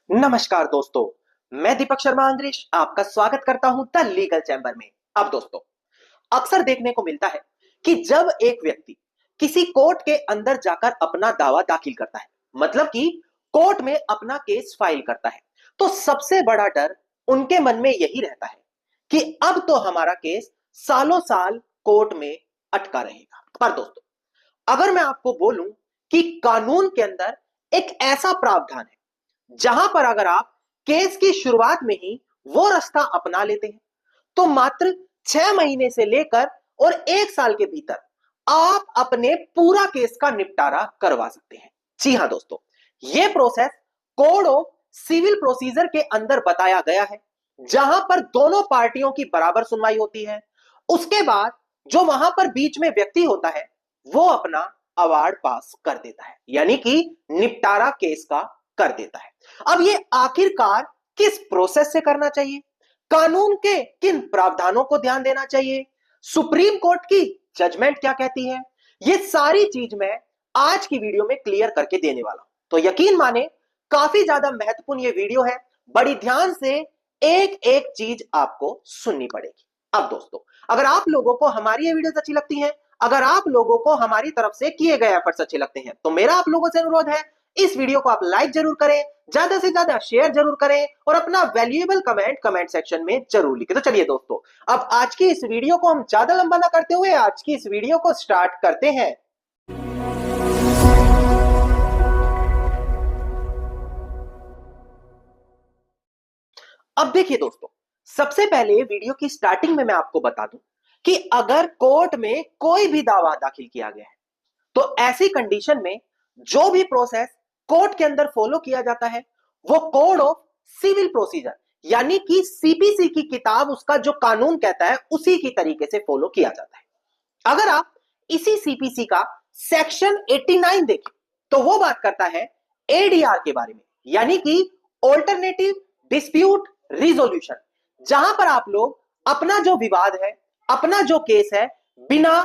नमस्कार दोस्तों, मैं दीपक शर्मा अंग्रेज आपका स्वागत करता हूं द लीगल चैम्बर में। अब दोस्तों, अक्सर देखने को मिलता है कि जब एक व्यक्ति किसी कोर्ट के अंदर जाकर अपना दावा दाखिल करता है, मतलब कि कोर्ट में अपना केस फाइल करता है, तो सबसे बड़ा डर उनके मन में यही रहता है कि अब तो हमारा केस सालों साल कोर्ट में अटका रहेगा। पर दोस्तों, अगर मैं आपको बोलूं कि कानून के अंदर एक ऐसा प्रावधान है जहां पर अगर आप केस की शुरुआत में ही वो रास्ता अपना लेते हैं तो मात्र 6 महीने से लेकर और 1 साल के भीतर आप अपने पूरा केस का निपटारा करवा सकते हैं। जी हां दोस्तों, यह process code of civil procedure के अंदर बताया गया है, जहां पर दोनों पार्टियों की बराबर सुनवाई होती है। उसके बाद जो वहां पर बीच में व्यक्ति होता है वो अपना अवार्ड पास कर देता है, यानी कि निपटारा केस का कर देता है। अब ये आखिरकार किस प्रोसेस से करना चाहिए, कानून के किन प्रावधानों को ध्यान देना चाहिए, सुप्रीम कोर्ट की जजमेंट क्या कहती है, ये सारी चीज मैं आज की वीडियो में क्लियर करके देने वाला हूं। तो यकीन माने, काफी ज्यादा महत्वपूर्ण ये वीडियो है, बड़ी ध्यान से एक एक चीज आपको सुननी पड़ेगी। अब दोस्तों, अगर आप लोगों को हमारी ये वीडियोस अच्छी लगती हैं, अगर आप लोगों को हमारी तरफ से किए गए एफर्ट्स अच्छे लगते हैं, तो मेरा आप लोगों से अनुरोध है, इस वीडियो को आप लाइक जरूर करें, ज्यादा से ज्यादा शेयर जरूर करें और अपना वैल्यूएबल कमेंट सेक्शन में जरूर लिखें। तो चलिए दोस्तों, अब आज की इस वीडियो को हम ज्यादा लंबा ना करते हुए आज की इस वीडियो को स्टार्ट करते हैं। अब देखिए दोस्तों, सबसे पहले वीडियो की स्टार्टिंग में मैं आपको बता दूं कि अगर कोर्ट में कोई भी दावा दाखिल किया गया है तो ऐसी कंडीशन में जो भी प्रोसेस कोर्ट के अंदर फॉलो किया जाता है वो कोड ऑफ सिविल प्रोसीजर यानी कि सीपीसी की किताब, उसका जो कानून कहता है उसी की तरीके से फॉलो किया जाता है। अगर आप इसी सीपीसी का सेक्शन 89 देखें तो वो बात करता है एडीआर के बारे में, यानी कि ऑल्टरनेटिव डिस्प्यूट रिजोल्यूशन, जहां पर आप लोग अपना जो विवाद है, अपना जो केस है, बिना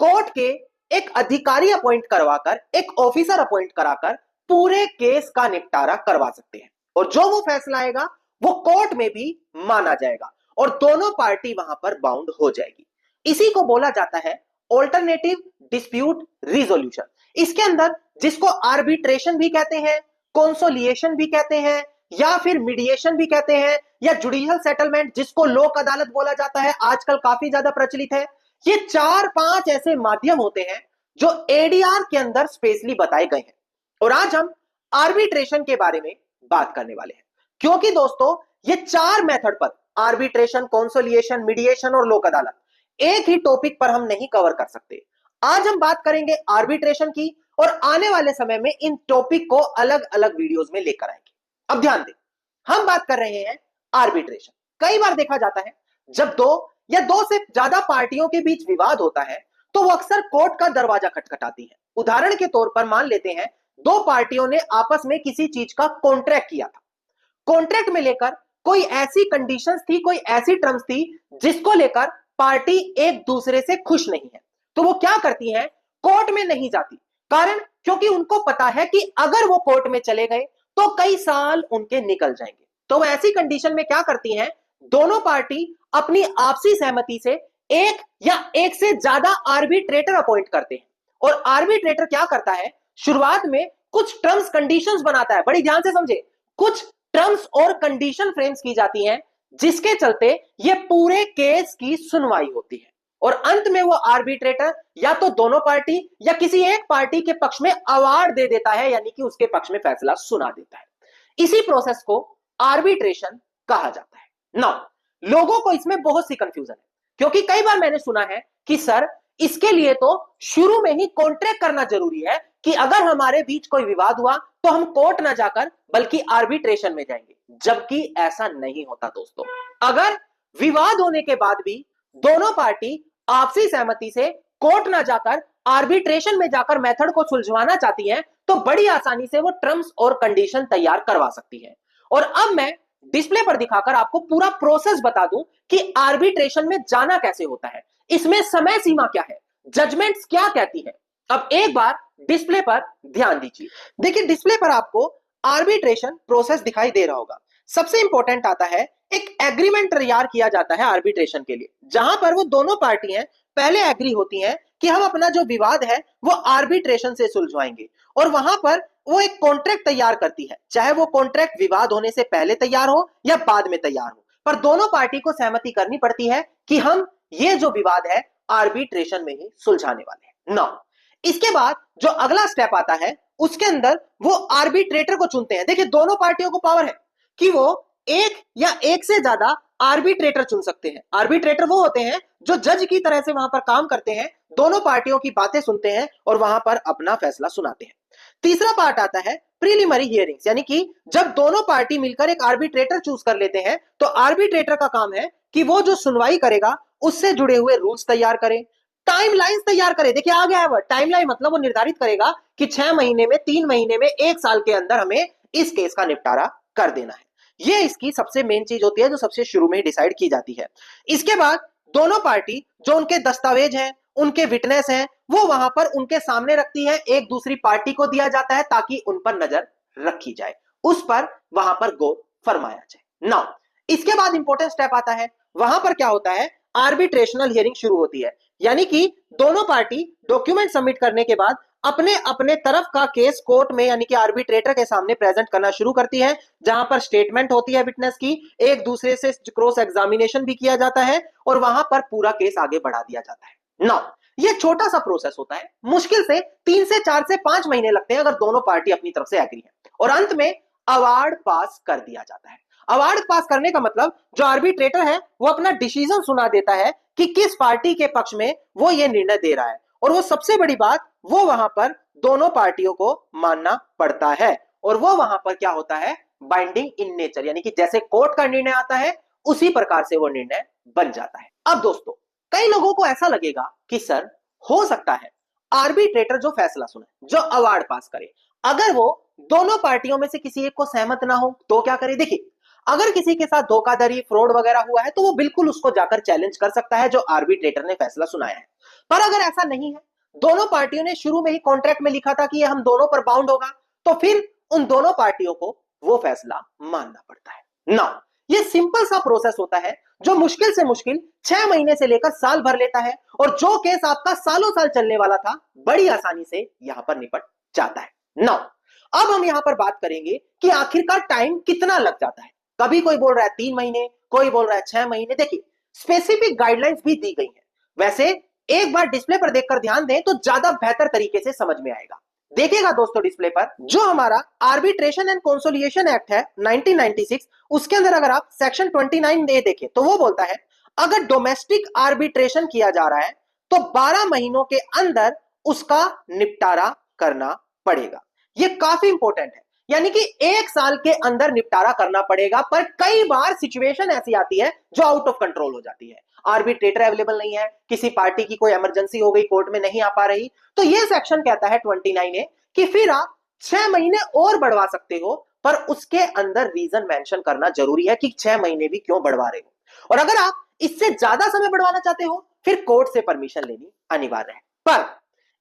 कोर्ट के एक अधिकारी अपॉइंट करवाकर, एक ऑफिसर अपॉइंट कराकर पूरे केस का निपटारा करवा सकते हैं और जो वो फैसला आएगा वो कोर्ट में भी माना जाएगा और दोनों पार्टी वहां पर बाउंड हो जाएगी। इसी को बोला जाता है ऑल्टरनेटिव डिस्प्यूट रिजोल्यूशन। इसके अंदर जिसको आर्बिट्रेशन भी कहते हैं, कॉन्सोलिएशन भी कहते हैं, या फिर मीडिएशन भी कहते हैं, या जुडिशियल सेटलमेंट जिसको लोक अदालत बोला जाता है, आजकल काफी ज्यादा प्रचलित है। ये 4-5 ऐसे माध्यम होते हैं जो एडीआर के अंदर स्पेशली बताए गए हैं और आज हम आर्बिट्रेशन के बारे में बात करने वाले हैं, क्योंकि दोस्तों ये 4 मेथड पर, आर्बिट्रेशन, कॉन्सोलिएशन, मीडिएशन और लोक अदालत, एक ही टॉपिक पर हम नहीं कवर कर सकते। आज हम बात करेंगे आर्बिट्रेशन की और आने वाले समय में इन टॉपिक को अलग अलग वीडियोस में लेकर आएंगे। अब ध्यान दें, हम बात कर रहे हैं आर्बिट्रेशन। कई बार देखा जाता है जब दो या दो से ज्यादा पार्टियों के बीच विवाद होता है तो वो अक्सर कोर्ट का दरवाजा खटखटाती है। उदाहरण के तौर पर मान लेते हैं दो पार्टियों ने आपस में किसी चीज का कॉन्ट्रैक्ट किया था। कॉन्ट्रैक्ट में लेकर कोई ऐसी कंडीशंस थी, कोई ऐसी टर्म्स थी जिसको लेकर पार्टी एक दूसरे से खुश नहीं है, तो वो क्या करती हैं, कोर्ट में नहीं जाती। कारण, क्योंकि उनको पता है कि अगर वो कोर्ट में चले गए तो कई साल उनके निकल जाएंगे। तो वो ऐसी कंडीशन में क्या करती हैं, दोनों पार्टी अपनी आपसी सहमति से एक या एक से ज्यादा आर्बिट्रेटर अपॉइंट करते हैं और आर्बिट्रेटर क्या करता है, शुरुआत में कुछ टर्म्स कंडीशंस बनाता है। बड़ी ध्यान से समझे, कुछ टर्म्स और कंडीशन फ्रेम्स की जाती हैं जिसके चलते ये पूरे केस की सुनवाई होती है और अंत में वो आर्बिट्रेटर या तो दोनों पार्टी या किसी एक पार्टी के पक्ष में अवार्ड दे देता है, यानी कि उसके पक्ष में फैसला सुना देता है। इसी प्रोसेस को आर्बिट्रेशन कहा जाता है। नाउ लोगों को इसमें बहुत सी कंफ्यूजन है, क्योंकि कई बार मैंने सुना है कि सर इसके लिए तो शुरू में ही कॉन्ट्रैक्ट करना जरूरी है कि अगर हमारे बीच कोई विवाद हुआ तो हम कोर्ट ना जाकर बल्कि आर्बिट्रेशन में जाएंगे, जबकि ऐसा नहीं होता दोस्तों। अगर विवाद होने के बाद भी दोनों पार्टी आपसी सहमति से कोर्ट ना जाकर आर्बिट्रेशन में जाकर मेथड को सुलझवाना चाहती हैं तो बड़ी आसानी से वो टर्म्स और कंडीशन तैयार करवा सकती है। और अब मैं डिस्प्ले पर दिखाकर आपको पूरा प्रोसेस बता दूं कि आर्बिट्रेशन में जाना कैसे होता है, इसमें समय सीमा क्या है, जजमेंट्स क्या कहती है। अब एक बार डिस्प्ले पर ध्यान दीजिए। देखिए, डिस्प्ले पर आपको आर्बिट्रेशन प्रोसेस दिखाई दे रहा होगा। सबसे इंपॉर्टेंट आता है, एक एग्रीमेंट तैयार किया जाता है आर्बिट्रेशन के लिए, जहां पर वो दोनों पार्टियां पहले एग्री होती हैं कि हम अपना जो विवाद है वो आर्बिट्रेशन से सुलझवाएंगे, और वहां पर वो एक कॉन्ट्रैक्ट तैयार करती है, चाहे वो कॉन्ट्रैक्ट विवाद होने से पहले तैयार हो या बाद में तैयार हो, पर दोनों पार्टी को सहमति करनी पड़ती है कि हम ये जो विवाद है आर्बिट्रेशन में ही सुलझाने वाले हैं ना। इसके बाद जो अगला स्टेप आता है, उसके अंदर वो आर्बिट्रेटर को चुनते हैं। देखिए, दोनों पार्टियों को पावर है कि वो एक या एक से ज्यादा आर्बिट्रेटर चुन सकते हैं। आर्बिट्रेटर वो होते हैं जो जज की तरह से वहां पर काम करते हैं, दोनों पार्टियों की बातें सुनते हैं और वहां पर अपना फैसला सुनाते हैं। तीसरा पार्ट आता है प्रीलिमिनरी हियरिंग्स, यानी कि जब दोनों पार्टी मिलकर एक आर्बिट्रेटर चूज कर लेते हैं, तो आर्बिट्रेटर का काम है कि वो जो सुनवाई करेगा उससे जुड़े हुए रूल्स तैयार करे, टाइमलाइंस तैयार करे। देखिए, आ गया है वो टाइमलाइन, मतलब वो निर्धारित करेगा कि 6 महीने में, 3 महीने में, 1 साल के अंदर हमें इस केस का निपटारा कर देना है। ये इसकी सबसे मेन चीज होती है जो सबसे शुरू में डिसाइड की जाती है। इसके बाद दोनों पार्टी जो उनके दस्तावेज हैं, उनके विटनेस हैं, वो वहां पर उनके सामने रखती है, एक दूसरी पार्टी को दिया जाता है ताकि उन पर नजर रखी जाए, उस पर वहां पर गौर फरमाया जाए। नाउ इसके बाद इंपॉर्टेंट स्टेप आता है, वहां पर क्या होता है, आर्बिट्रेशनल हियरिंग शुरू होती है, यानी कि दोनों पार्टी डॉक्यूमेंट सबमिट करने के बाद अपने अपने तरफ का केस कोर्ट में, यानी कि आर्बिट्रेटर के सामने प्रेजेंट करना शुरू करती है, जहां पर स्टेटमेंट होती है विटनेस की, एक दूसरे से क्रॉस एग्जामिनेशन भी किया जाता है और वहां पर पूरा केस आगे बढ़ा दिया जाता है। नाउ ये छोटा सा प्रोसेस होता है, मुश्किल से 3 से 4 से 5 महीने लगते हैं अगर दोनों पार्टी अपनी तरफ से एग्री है, और अंत में अवार्ड पास कर दिया जाता है। अवार्ड पास करने का मतलब जो आर्बिट्रेटर है वो अपना डिसीजन सुना देता है कि किस पार्टी के पक्ष में वो ये निर्णय दे रहा है, और वो सबसे बड़ी बात, वो वहां पर दोनों पार्टियों को मानना पड़ता है, और वो वहां पर क्या होता है, बाइंडिंग इन नेचर, यानी कि जैसे कोर्ट का निर्णय आता है उसी प्रकार से वो निर्णय बन जाता है। अब दोस्तों, कई लोगों को ऐसा लगेगा कि सर, हो सकता है आर्बिट्रेटर जो फैसला सुने, जो अवार्ड पास करे, अगर वो दोनों पार्टियों में से किसी एक को सहमत ना हो तो क्या करे। देखिए, अगर किसी के साथ धोखाधड़ी, फ्रॉड वगैरह हुआ है तो वो बिल्कुल उसको जाकर चैलेंज कर सकता है जो आर्बिट्रेटर ने फैसला सुनाया है। पर अगर ऐसा नहीं है, दोनों पार्टियों ने शुरू में ही कॉन्ट्रैक्ट में लिखा था कि ये हम दोनों पर बाउंड होगा, तो फिर उन दोनों पार्टियों को वो फैसला मानना पड़ता है ना। ये सिंपल सा प्रोसेस होता है जो मुश्किल से मुश्किल 6 महीने से लेकर साल भर लेता है, और जो केस आपका सालों साल चलने वाला था बड़ी आसानी से यहां पर निपट जाता है ना। अब हम यहां पर बात करेंगे कि आखिरकार टाइम कितना लग जाता है। कभी कोई बोल रहा है 3 महीने, कोई बोल रहा है 6 महीने। देखिए, स्पेसिफिक गाइडलाइंस भी दी गई है, वैसे एक बार डिस्प्ले पर देखकर ध्यान दें तो ज्यादा बेहतर तरीके से समझ में आएगा। देखिएगा दोस्तों, डिस्प्ले पर जो हमारा आर्बिट्रेशन एंड कंसोलिएशन एक्ट है 1996, उसके अंदर अगर आप सेक्शन 29A देखें तो वो बोलता है, अगर डोमेस्टिक आर्बिट्रेशन किया जा रहा है तो 12 महीनों के अंदर उसका निपटारा करना पड़ेगा। ये काफी इंपॉर्टेंट है, यानी कि 1 साल के अंदर निपटारा करना पड़ेगा। पर कई बार सिचुएशन ऐसी आती है जो आउट ऑफ कंट्रोल हो जाती है, आर्बिट्रेटर अवेलेबल नहीं है, किसी पार्टी की कोई इमरजेंसी हो गई, कोर्ट में नहीं आ पा रही, तो ये सेक्शन कहता है 29A कि फिर आप 6 महीने और बढ़वा सकते हो, पर उसके अंदर रीजन मेंशन करना जरूरी है कि 6 महीने भी क्यों बढ़वा रहे हो, और अगर आप इससे ज्यादा समय बढ़वाना चाहते हो फिर कोर्ट से परमिशन लेनी अनिवार्य है। पर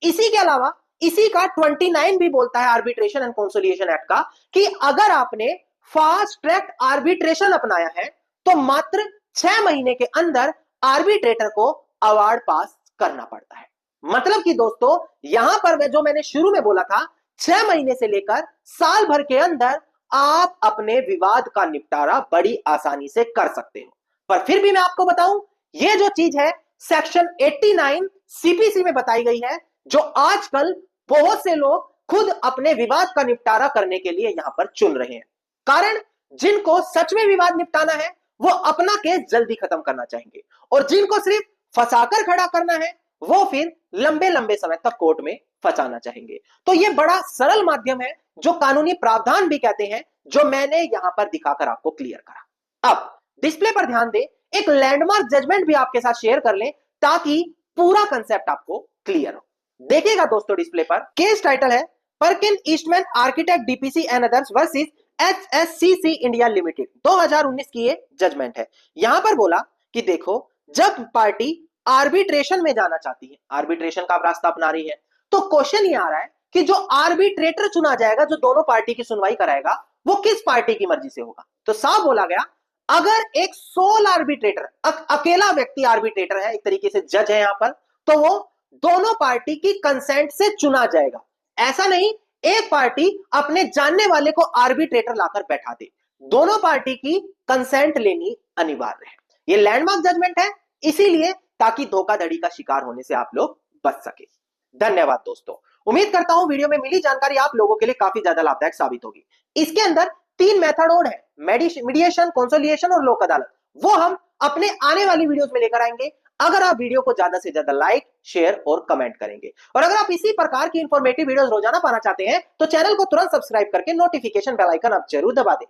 इसी के अलावा इसी का 29 भी बोलता है आर्बिट्रेशन एंड कंसोलिएशन एक्ट का कि अगर आपने फास्ट ट्रैक आर्बिट्रेशन अपनाया है तो मात्र 6 महीने के अंदर आर्बिट्रेटर को अवार्ड पास करना पड़ता है। मतलब कि दोस्तों, यहां पर जो मैंने शुरू में बोला था, 6 महीने से लेकर साल भर के अंदर आप अपने विवाद का निपटारा बड़ी आसानी से कर सकते हो। पर फिर भी मैं आपको बताऊं, यह जो चीज है सेक्शन 89 सीपीसी में बताई गई है, जो आजकल बहुत से लोग खुद अपने विवाद का निपटारा करने के लिए यहां पर चुन रहे हैं। कारण, जिनको सच में विवाद निपटाना है वो अपना केस जल्दी खत्म करना चाहेंगे, और जिनको सिर्फ फंसाकर खड़ा करना है वो फिर लंबे लंबे समय तक कोर्ट में फंसाना चाहेंगे। तो ये बड़ा सरल माध्यम है जो कानूनी प्रावधान भी कहते हैं, जो मैंने यहां पर दिखाकर आपको क्लियर करा। अब डिस्प्ले पर ध्यान दें, एक लैंडमार्क जजमेंट भी आपके साथ शेयर कर लें ताकि पूरा कंसेप्ट आपको क्लियर हो। देखिएगा दोस्तों, डिस्प्ले पर केस टाइटल है Perkin Eastman architect DPC and others versus HSCC India limited, 2019 की ये जजमेंट है। यहां पर बोला कि देखो, जब पार्टी आर्बिट्रेशन में जाना चाहती है, आर्बिट्रेशन का रास्ता अपना रही है, तो क्वेश्चन ये आ रहा है कि जो आर्बिट्रेटर चुना जाएगा, जो दोनों पार्टी की सुनवाई कराएगा, वो किस पार्टी की मर्जी से होगा। तो साफ बोला गया, अगर एक सोल आर्बिट्रेटर, अकेला व्यक्ति आर्बिट्रेटर है, एक तरीके से जज है यहां पर, तो वो दोनों पार्टी की कंसेंट से चुना जाएगा। ऐसा नहीं एक पार्टी अपने जानने वाले को आर्बिट्रेटर लाकर बैठा दे, दोनों पार्टी की कंसेंट लेनी अनिवार्य है। ये लैंडमार्क जजमेंट है, इसीलिए ताकि धोखाधड़ी का शिकार होने से आप लोग बच सके। धन्यवाद दोस्तों। उम्मीद करता हूं वीडियो में मिली जानकारी आप लोगों के लिए काफी ज्यादा लाभदायक साबित होगी। इसके अंदर 3 मेथड और है, मीडिएशन, कंसोलिएशन और लोक अदालत। वो हम अपने आने वाली वीडियोस में लेकर आएंगे। अगर आप वीडियो को ज्यादा से ज्यादा लाइक, शेयर और कमेंट करेंगे, और अगर आप इसी प्रकार की इंफॉर्मेटिव वीडियोस रोजाना पाना चाहते हैं, तो चैनल को तुरंत सब्सक्राइब करके नोटिफिकेशन बेल आइकन आप जरूर दबा दें।